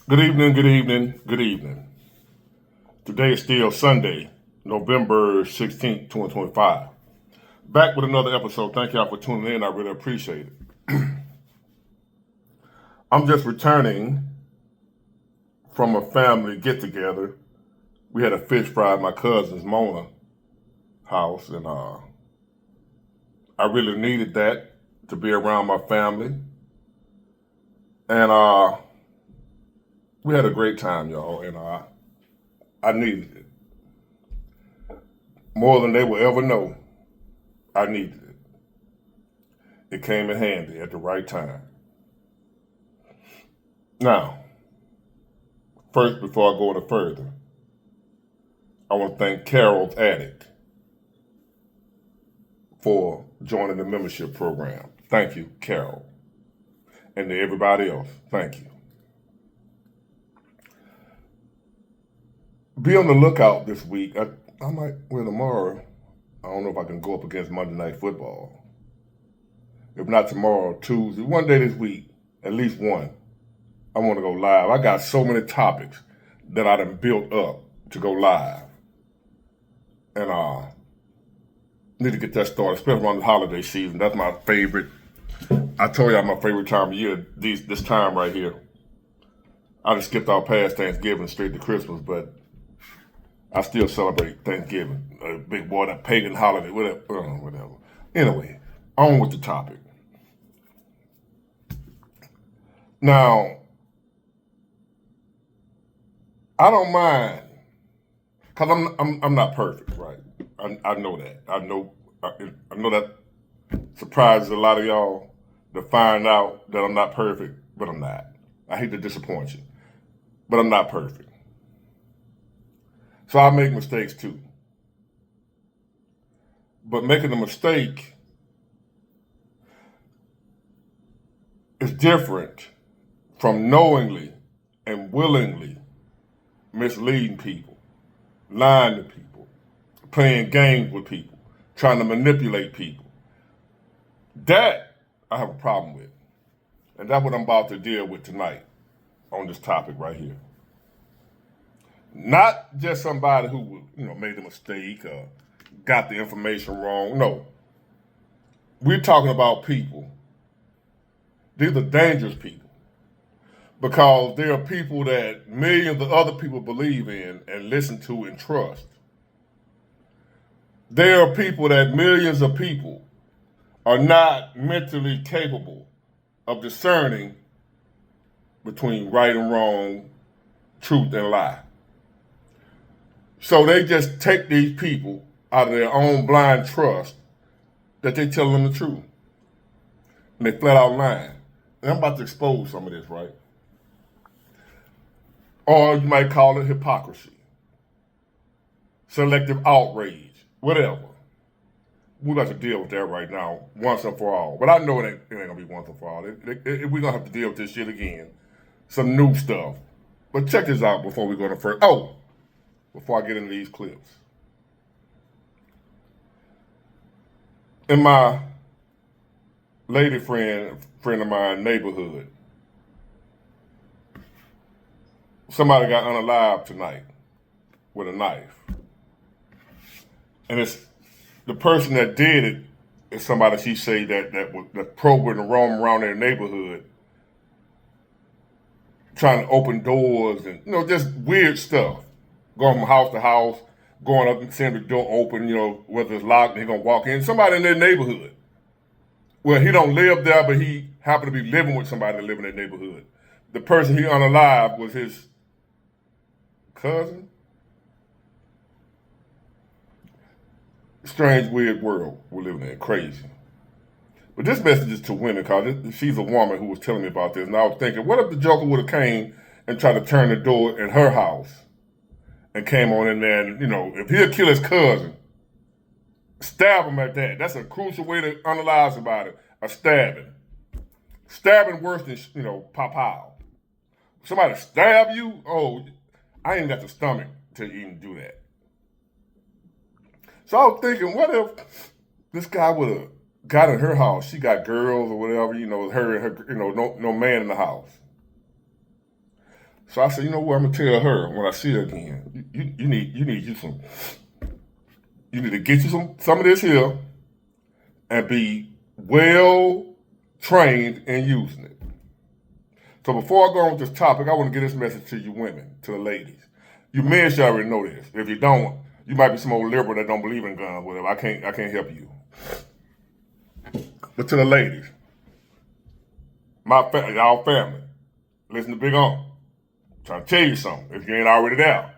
Good evening, good evening, good evening. Today is still Sunday, November 16th, 2025. Back with another episode. Thank y'all for tuning in. I really appreciate it. I'm just returning from a family get together. We had a fish fry at my cousin's Mona house, and I really needed that to be around my family. And we had a great time, y'all, and I needed it. More than they will ever know, I needed it. It came in handy at the right time. Now, first, before I go any further, I want to thank Carol's Attic for joining the membership program. Thank you, Carol. And to everybody else, thank you. Be on the lookout this week. I might, well, tomorrow, I don't know if I can go up against Monday Night Football. If not tomorrow, Tuesday, one day this week, at least one, I want to go live. I got so many topics that I done built up to go live. And need to get that started, especially around the holiday season. That's my favorite. I told y'all my favorite time of year, this time right here. I just skipped out past Thanksgiving straight to Christmas, but I still celebrate Thanksgiving. Big boy, that pagan holiday, whatever. Anyway, on with the topic. Now, I don't mind, cause I'm not perfect, right? I know that. I know that surprises a lot of y'all to find out that I'm not perfect, but I'm not. I hate to disappoint you, but I'm not perfect. So I make mistakes too. But making a mistake is different from knowingly and willingly misleading people, lying to people, playing games with people, trying to manipulate people. That I have a problem with. And that's what I'm about to deal with tonight on this topic right here. Not just somebody who, made a mistake or got the information wrong. No. We're talking about people. These are dangerous people. Because there are people that millions of other people believe in and listen to and trust. There are people that millions of people are not mentally capable of discerning between right and wrong, truth and lie. So they just take these people out of their own blind trust that they tell them the truth. And they flat out lying. And I'm about to expose some of this, right? Or you might call it hypocrisy, selective outrage, whatever. We're about to deal with that right now, once and for all. But I know it ain't gonna be once and for all. We're gonna have to deal with this shit again. Some new stuff. But check this out before we go to first. Before I get into these clips. In my lady friend of mine neighborhood, somebody got unalived tonight with a knife. And it's the person that did it is somebody she say that probing and roam around their neighborhood, trying to open doors and just weird stuff. Going from house to house, going up and seeing the door open, whether it's locked and he's gonna walk in. Somebody in their neighborhood. Well, he don't live there, but he happened to be living with somebody that live in their neighborhood. The person he unalived was his cousin. Strange, weird world we're living in. Crazy. But this message is to women, because she's a woman who was telling me about this. And I was thinking, what if the Joker would have came and tried to turn the door in her house and came on in there and, if he'll kill his cousin, stab him at that. That's a crucial way to analyze about it. A stabbing. Stabbing worse than, pow. Somebody stab you? Oh, I ain't got the stomach to even do that. So I was thinking, what if this guy would have got in her house? She got girls or whatever, her and her, no man in the house. So I said, you know what? I'm gonna tell her when I see her again. You need to get you some of this here and be well trained in using it. So before I go on with this topic, I want to get this message to you women, to the ladies. You men should already know this. If you don't, you might be some old liberal that don't believe in guns, whatever. I can't help you. But to the ladies, y'all family, listen to Big Uncle. I'm trying to tell you something, if you ain't already there.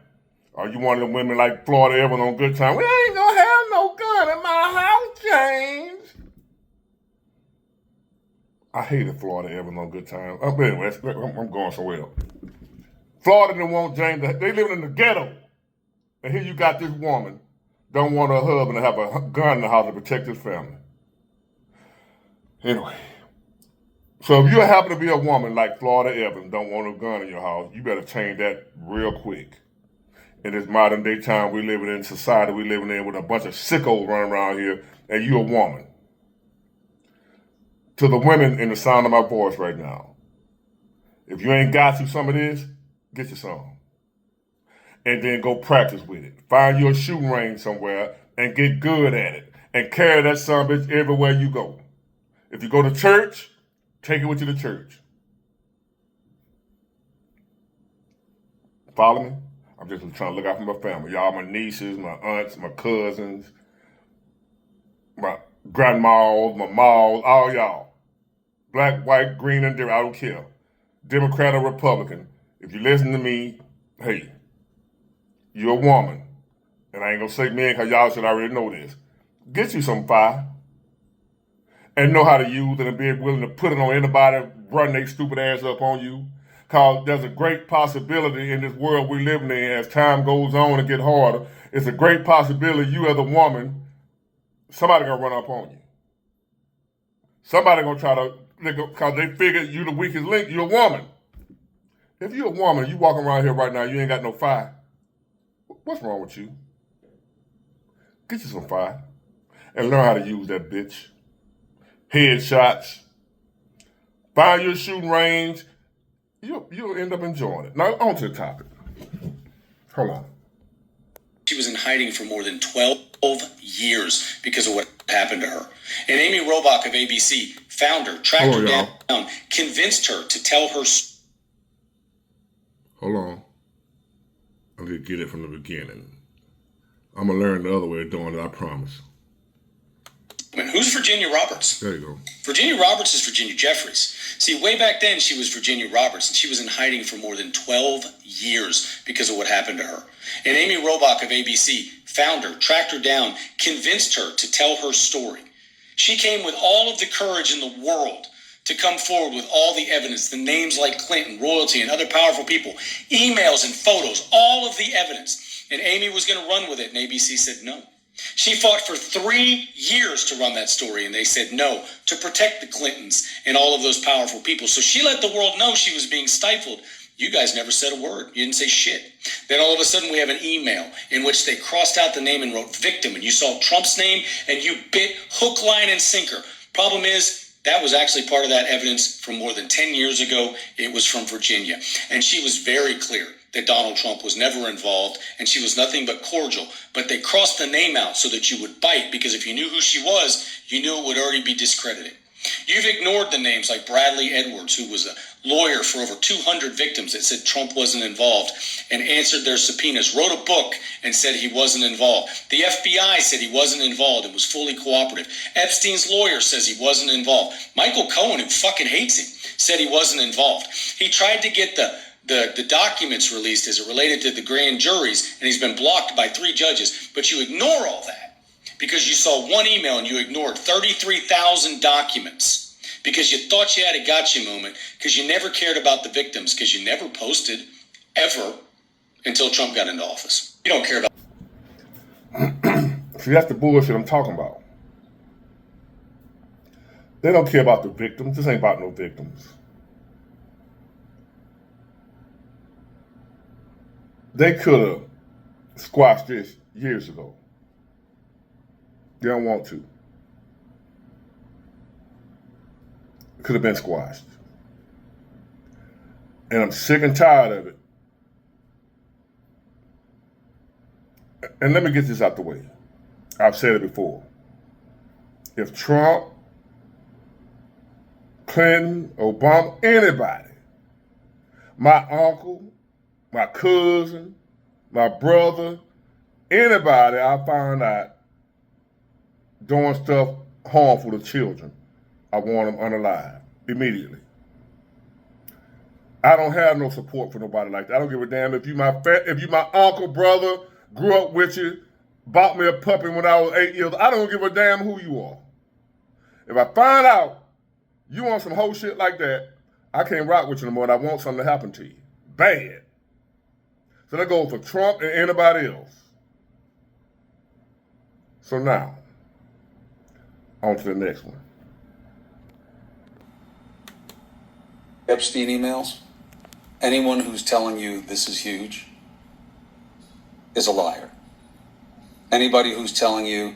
Are you one of them women like Florida Evans on Good Time? We ain't gonna have no gun in my house, James. I hated Florida Evans on Good Time. But anyway, I'm going somewhere else. Florida didn't want James. They living in the ghetto. And here you got this woman don't want her husband to have a gun in the house to protect his family. Anyway. So if you happen to be a woman like Florida Evans, don't want a gun in your house, you better change that real quick. In this modern day time we living in, society we living in with a bunch of sickos running around here, and you a woman. To the women in the sound of my voice right now, if you ain't got you some of this, get you some. And then go practice with it. Find you a shooting range somewhere and get good at it. And carry that son of a bitch everywhere you go. If you go to church, take it with you to church. Follow me? I'm just trying to look out for my family. Y'all, my nieces, my aunts, my cousins, my grandmas, my maws, all y'all. Black, white, green, and different, I don't care. Democrat or Republican. If you listen to me, hey, you're a woman. And I ain't gonna say men because y'all should already know this. Get you some fire. And know how to use it and be willing to put it on anybody running their stupid ass up on you. Because there's a great possibility in this world we're living in as time goes on and get harder. It's a great possibility you as a woman, somebody gonna run up on you. Somebody gonna try to, because they figure you the weakest link, you're a woman. If you're a woman, you walking around here right now, you ain't got no fire. What's wrong with you? Get you some fire and learn how to use that bitch. Headshots. Find your shooting range. You'll end up enjoying it. Now, on to the topic. Hold on. She was in hiding for more than 12 years because of what happened to her. And Amy Robach of ABC found her, tracked her down, convinced her to tell her. Hold on. I'm going to get it from the beginning. I'm going to learn the other way of doing it, I promise. Who's Virginia Roberts? There you go. Virginia Roberts is Virginia Jeffries. See, way back then, she was Virginia Roberts, and she was in hiding for more than 12 years because of what happened to her. And Amy Robach of ABC found her, tracked her down, convinced her to tell her story. She came with all of the courage in the world to come forward with all the evidence, the names like Clinton, royalty, and other powerful people, emails and photos, all of the evidence. And Amy was going to run with it, and ABC said no. She fought for 3 years to run that story, and they said no, to protect the Clintons and all of those powerful people. So she let the world know she was being stifled. You guys never said a word. You didn't say shit. Then all of a sudden we have an email in which they crossed out the name and wrote victim, and you saw Trump's name, and you bit hook, line, and sinker. Problem is, that was actually part of that evidence from more than 10 years ago. It was from Virginia. And she was very clear that Donald Trump was never involved, and she was nothing but cordial. But they crossed the name out so that you would bite, because if you knew who she was, you knew it would already be discredited. You've ignored the names like Bradley Edwards, who was a lawyer for over 200 victims that said Trump wasn't involved and answered their subpoenas, wrote a book and said he wasn't involved. The FBI said he wasn't involved and was fully cooperative. Epstein's lawyer says he wasn't involved. Michael Cohen, who fucking hates him, said he wasn't involved. He tried to get the documents released as it related to the grand juries, and he's been blocked by 3 judges. But you ignore all that because you saw one email and you ignored 33,000 documents because you thought you had a gotcha moment, because you never cared about the victims, because you never posted ever until Trump got into office. You don't care about. See, that's the bullshit I'm talking about. They don't care about the victims. This ain't about no victims. They could have squashed this years ago. They don't want to. It could have been squashed. And I'm sick and tired of it And let me get this out the way. I've said it before. If Trump, Clinton, Obama, anybody, my uncle, my cousin, my brother, anybody I find out doing stuff harmful to children, I want them unalive immediately. I don't have no support for nobody like that. I don't give a damn if you my uncle, brother, grew up with you, bought me a puppy when I was 8 years old. I don't give a damn who you are. If I find out you want some whole shit like that, I can't rock with you no more, and I want something to happen to you. Bad. So that goes for Trump and anybody else. So now, on to the next one. Epstein emails. Anyone who's telling you this is huge is a liar. Anybody who's telling you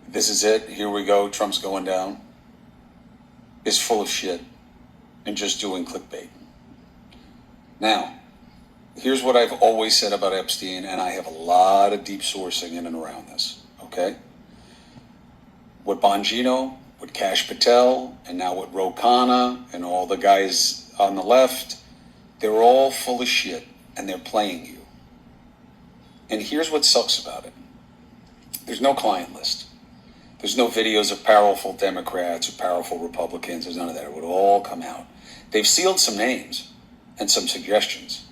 this is it, here we go, Trump's going down, is full of shit and just doing clickbait. Now, here's what I've always said about Epstein, and I have a lot of deep sourcing in and around this, okay? With Bongino, with Kash Patel, and now with Ro Khanna, and all the guys on the left, they're all full of shit, and they're playing you. And here's what sucks about it. There's no client list. There's no videos of powerful Democrats or powerful Republicans. There's none of that. It would all come out. They've sealed some names and some suggestions,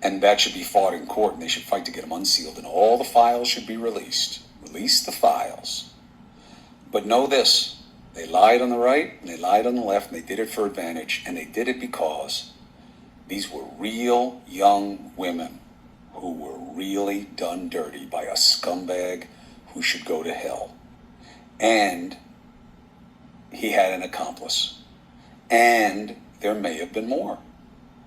and that should be fought in court, and they should fight to get them unsealed, and all the files should be released. Release the files. But know this. They lied on the right, and they lied on the left, and they did it for advantage, and they did it because these were real young women who were really done dirty by a scumbag who should go to hell. And he had an accomplice. And there may have been more.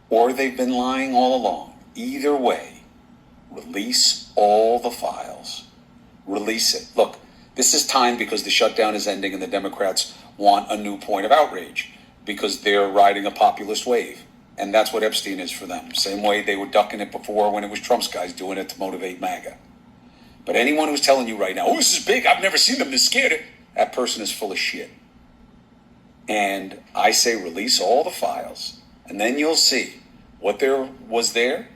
Or they've been lying all along. Either way, release all the files. Release it. Look, this is time because the shutdown is ending and the Democrats want a new point of outrage because they're riding a populist wave. And that's what Epstein is for them. Same way they were ducking it before when it was Trump's guys doing it to motivate MAGA. But anyone who's telling you right now, oh, this is big, I've never seen them this scared, that person is full of shit. And I say release all the files, and then you'll see what there was there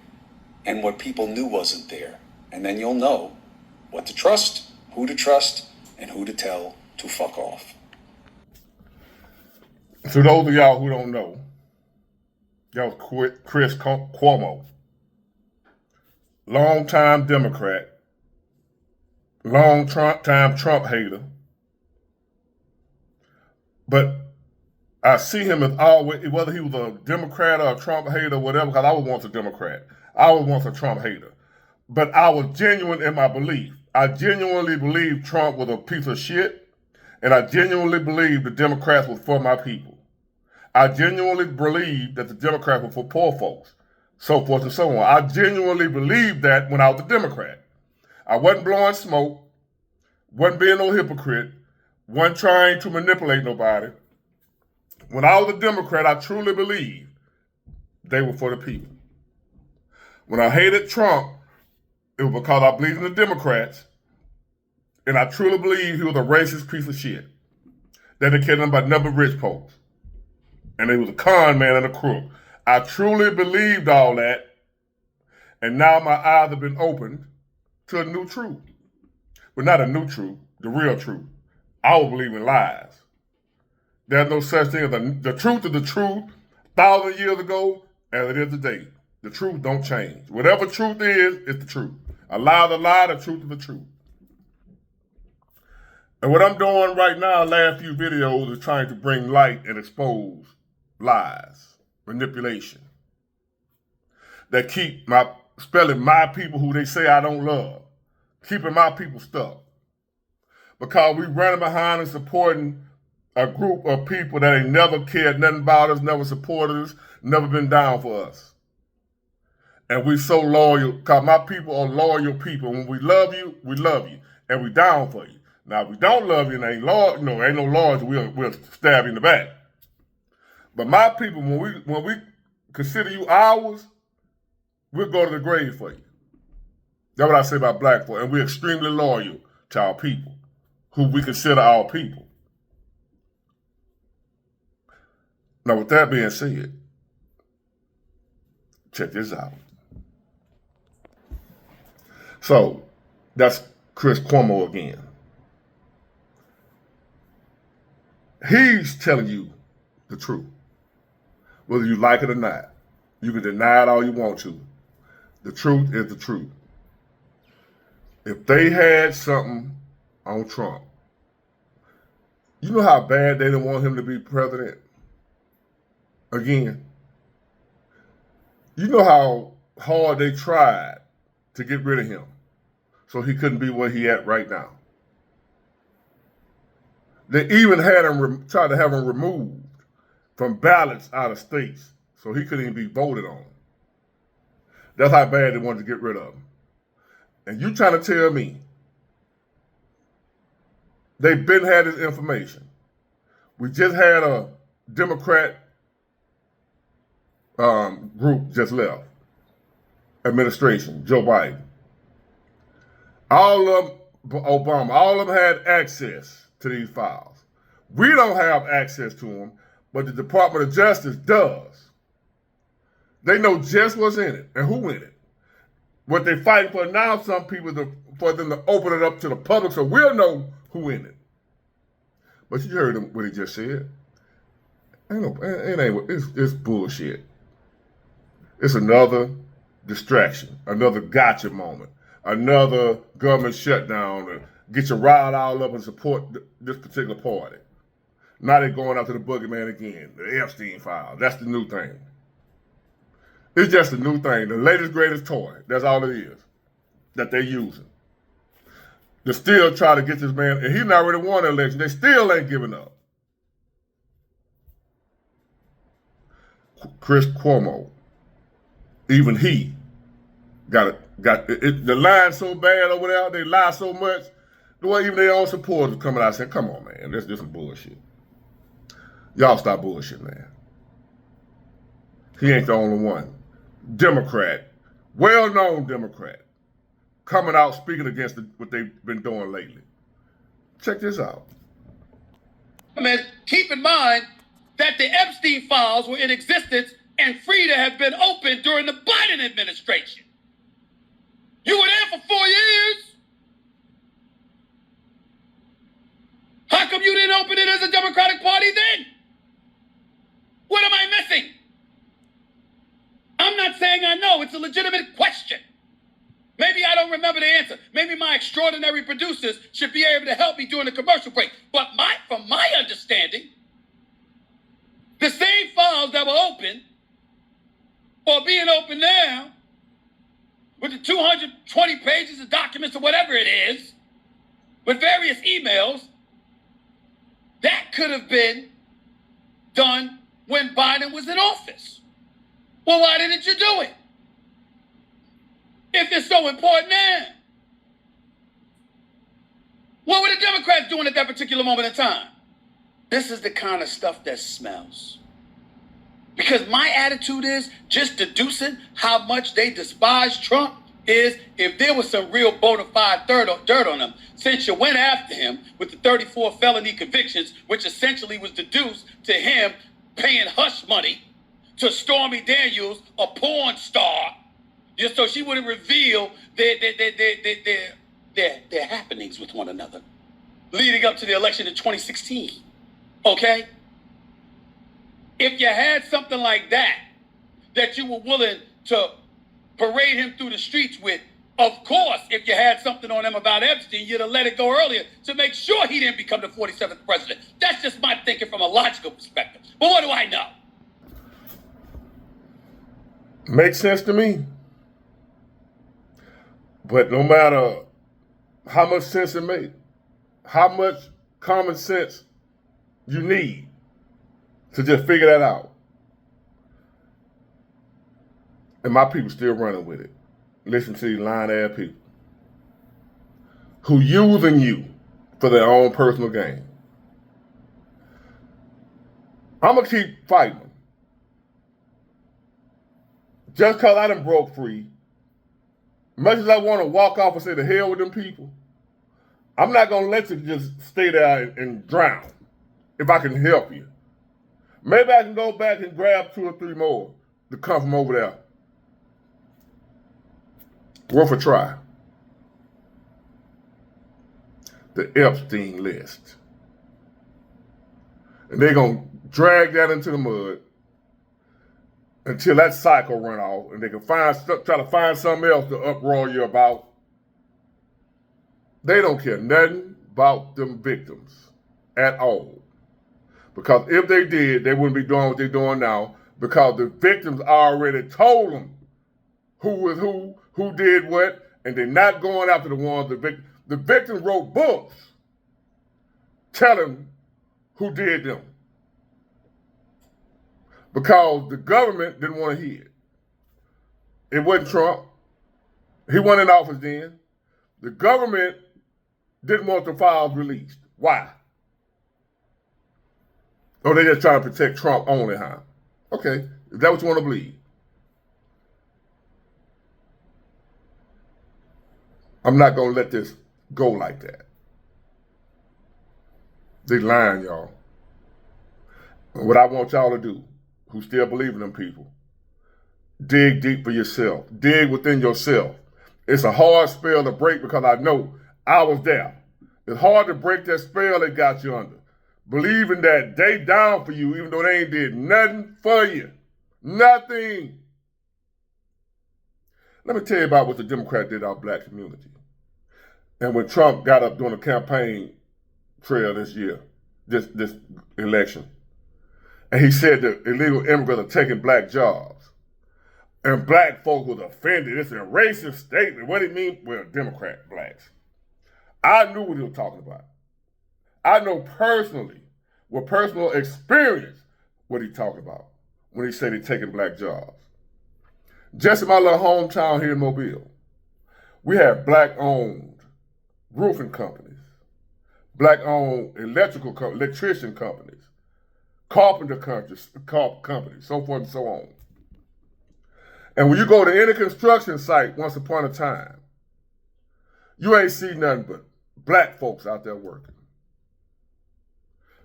and what people knew wasn't there. And then you'll know what to trust, and who to tell to fuck off. So those of y'all who don't know, that was Chris Cuomo, long-time Democrat, long-time Trump hater. But I see him as always, whether he was a Democrat or a Trump hater or whatever, because I was once a Democrat. I was once a Trump hater. But I was genuine in my belief. I genuinely believed Trump was a piece of shit, and I genuinely believed the Democrats were for my people. I genuinely believed that the Democrats were for poor folks, so forth and so on. I genuinely believed that when I was a Democrat. I wasn't blowing smoke, wasn't being no hypocrite, wasn't trying to manipulate nobody. When I was a Democrat, I truly believed they were for the people. When I hated Trump, it was because I believed in the Democrats, and I truly believed he was a racist piece of shit that they cared about nothing but rich folks. And he was a con man and a crook. I truly believed all that, and now my eyes have been opened to a new truth. But not a new truth, the real truth. I was believing lies. There's no such thing as the truth is the truth 1,000 years ago as it is today. The truth don't change. Whatever truth is, it's the truth. A lie is a lie, the truth is the truth. And what I'm doing right now, last few videos, is trying to bring light and expose lies, manipulation, that keep spelling my people who they say I don't love, keeping my people stuck. Because we running behind and supporting a group of people that ain't never cared nothing about us, never supported us, never been down for us. And we so loyal, because my people are loyal people. When we love you, and we down for you. Now, if we don't love you and ain't no loyalty, we'll stab you in the back. But my people, when we consider you ours, we'll go to the grave for you. That's what I say about black folk. And we're extremely loyal to our people, who we consider our people. Now, with that being said, check this out. So, that's Chris Cuomo again. He's telling you the truth, whether you like it or not. You can deny it all you want to. The truth is the truth. If they had something on Trump, you know how bad they didn't want him to be president again? You know how hard they tried to get rid of him so he couldn't be where he at right now. They even had him tried to have him removed from ballots out of states so he couldn't even be voted on. That's how bad they wanted to get rid of him. And you trying to tell me they've been had this information. We just had a Democrat group just left, administration, Joe Biden. All of them, Obama, all of them had access to these files. We don't have access to them, but the Department of Justice does. They know just what's in it and who in it. What they're fighting for now, some people, for them to open it up to the public so we'll know who in it. But you heard him what he just said. It's bullshit. It's another distraction, another gotcha moment, another government shutdown to get you riled all up and support this particular party. Now they're going after the boogeyman again, the Epstein file. That's the new thing. It's just a new thing, the latest, greatest toy. That's all it is that they're using. They still try to get this man, and he's not already won the election. They still ain't giving up. Chris Cuomo, even he got the line so bad over there. They lie so much. The way even their own supporters coming out saying, "Come on, man, this is some bullshit. Y'all stop bullshit, man." He ain't the only one. Democrat, well-known Democrat, coming out speaking against what they've been doing lately. Check this out. Keep in mind that the Epstein files were in existence and free to have been opened during the Biden administration. You were there for 4 years. How come you didn't open it as a Democratic Party then? What am I missing? I'm not saying I know. It's a legitimate question. Maybe I don't remember the answer. Maybe my extraordinary producers should be able to help me during the commercial break. But from my understanding, the same files that were open or being open now with the 220 pages of documents or whatever it is, with various emails, that could have been done when Biden was in office. Well, why didn't you do it? If it's so important now. What were the Democrats doing at that particular moment in time? This is the kind of stuff that smells. Because my attitude is just deducing how much they despise Trump is if there was some real bona fide dirt on him, since you went after him with the 34 felony convictions, which essentially was deduced to him paying hush money to Stormy Daniels, a porn star, just so she wouldn't reveal their happenings with one another, leading up to the election in 2016. Okay? If you had something like that you were willing to parade him through the streets with, of course, if you had something on him about Epstein, you'd have let it go earlier to make sure he didn't become the 47th president. That's just my thinking from a logical perspective. But what do I know? Makes sense to me. But no matter how much sense it makes, how much common sense you need to just figure that out, and my people still running with it. Listen to these lying-ass people who using you for their own personal gain. I'm going to keep fighting them. Just because I done broke free, much as I want to walk off and say the hell with them people, I'm not going to let you just stay there and drown if I can help you. Maybe I can go back and grab 2 or 3 more to come from over there. Worth a try. The Epstein list. And they're going to drag that into the mud until that cycle run off and they can try to find something else to uproar you about. They don't care nothing about them victims at all. Because if they did, they wouldn't be doing what they're doing now, because the victims already told them who was who did what, and they're not going after the ones the victims wrote books telling who did them. Because the government didn't want to hear it. It wasn't Trump. He wasn't in office then. The government didn't want the files released. Why? Oh, they just trying to protect Trump only, huh? Okay, is that what you want to believe? I'm not going to let this go like that. They lying, y'all. And what I want y'all to do, who still believe in them people, dig deep for yourself. Dig within yourself. It's a hard spell to break because I know I was there. It's hard to break that spell they got you under. Believing that they down for you even though they ain't did nothing for you. Nothing. Let me tell you about what the Democrats did to our black community. And when Trump got up during the campaign trail this year, this election, and he said that illegal immigrants are taking black jobs. And black folk was offended. It's a racist statement. What do it mean? Well, Democrat blacks. I knew what he was talking about. I know personally, with personal experience, what he's talking about when he said he's taking black jobs. Just in my little hometown here in Mobile, we have black-owned roofing companies, black-owned electrician companies, carpenter companies, so forth and so on. And when you go to any construction site once upon a time, you ain't see nothing but black folks out there working.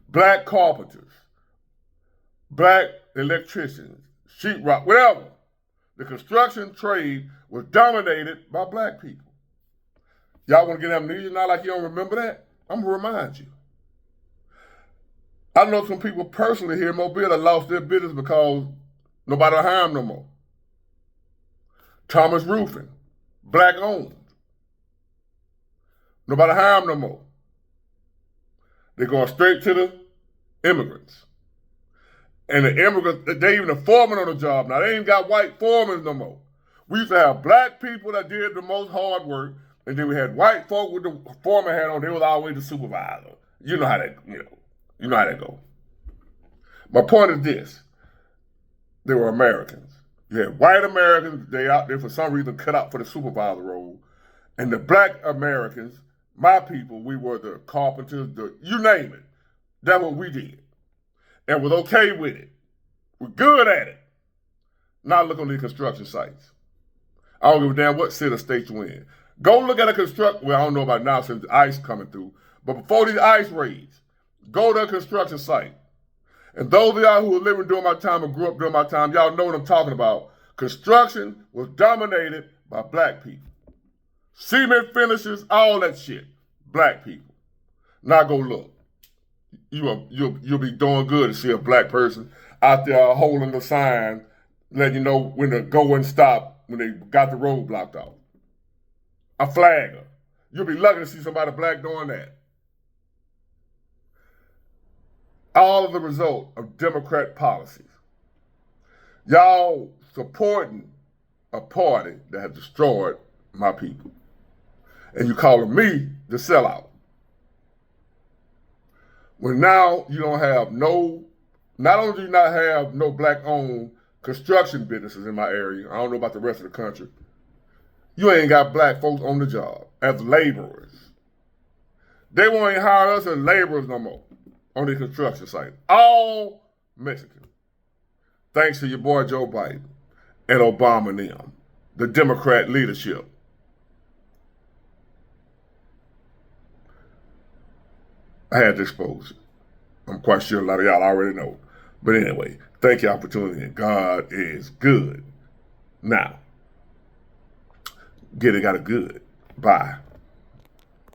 Black carpenters, black electricians, sheetrock, whatever. The construction trade was dominated by black people. Y'all want to get amnesia now like you don't remember that? I'm going to remind you. I know some people personally here in Mobile that lost their business because nobody will hire them no more. Thomas Roofing, black owned. Nobody hire them no more. They're going straight to the immigrants. And the immigrants, they even the foreman on the job now. They ain't got white foremen no more. We used to have black people that did the most hard work, and then we had white folk with the foreman hat on. They was always the supervisor. You know how that, you know how that go. My point is this. They were Americans. You had white Americans, they out there for some reason cut out for the supervisor role. And the black Americans, my people, we were the carpenters, you name it. That's what we did. And was okay with it. We're good at it. Now look on the construction sites. I don't give a damn what city or state you're in. Go look at a construction, well, I don't know about now since the ice coming through, but before these ice raids, go to a construction site. And those of y'all who were living during my time and grew up during my time, y'all know what I'm talking about. Construction was dominated by black people. Cement finishes, all that shit, black people. Now go look. You'll be doing good to see a black person out there holding the sign, letting you know when to go and stop when they got the road blocked off. A flagger. You'll be lucky to see somebody black doing that. All of the result of Democrat policies. Y'all supporting a party that has destroyed my people. And you calling me the sellout. When now you don't have not only do you not have no black-owned construction businesses in my area, I don't know about the rest of the country, you ain't got black folks on the job as laborers. They won't even hire us as laborers no more on the construction site. All Mexican. Thanks to your boy Joe Biden and Obama and them, the Democrat leadership. I had to expose it. I'm quite sure a lot of y'all already know. But anyway, thank y'all for tuning in. God is good. Now, get it, got it good. Bye.